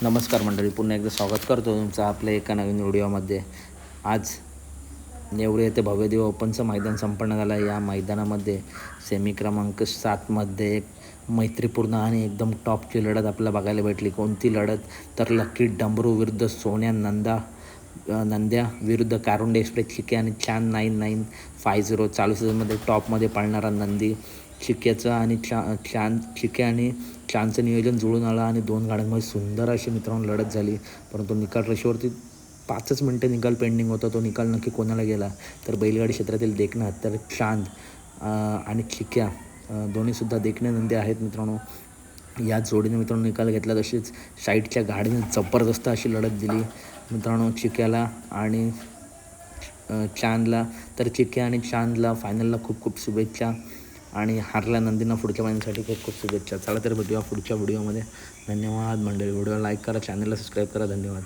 नमस्कार मंडळी, पुन्हा एकदा स्वागत करतो तुमचं आपल्या एका नवीन व्हिडिओमध्ये. आज नेवरे येथे भव्यदेव ओपनचं मैदान संपन्न झालं आहे. या मैदानामध्ये सेमी क्रमांक 7मध्ये एक मैत्रीपूर्ण आणि एकदम टॉपची लढत आपल्याला बघायला भेटली. कोणती लढत तर लकी डमरू विरुद्ध सोन्या नंद्या विरुद्ध कारुंडे एक्सप्रेस चिके आणि छान 9950 चालू सीझनमध्ये टॉपमध्ये पाळणारा नंदी चिक्याचं आणि चिके आणि छानचं नियोजन जुळून आलं आणि दोन गाड्यांमध्ये सुंदर अशी मित्रांनो लढत झाली. परंतु निकाल रेषेवरती 5च मिनटं निकाल पेंडिंग होता. तो निकाल नक्की कोणाला गेला तर बैलगाडी क्षेत्रातील देखणं तर चांद आणि चिक्या दोन्हीसुद्धा देखणे नंदी आहेत मित्रांनो. या जोडीने मित्रांनो निकाल घेतला. तसेच साईडच्या गाडीने जबरदस्त अशी लढत दिली मित्रांनो चिक्याला आणि चांदला. तर चिक्या आणि चांदला फायनलला खूप खूप शुभेच्छा आणि हारल्या नंदींना पुढच्या महिन्यासाठी खूप खूप शुभेच्छा. चला तर भेटूया पुढच्या व्हिडिओमध्ये. धन्यवाद मंडळी. व्हिडिओला लाईक करा, चॅनलला सबस्क्राईब करा. धन्यवाद.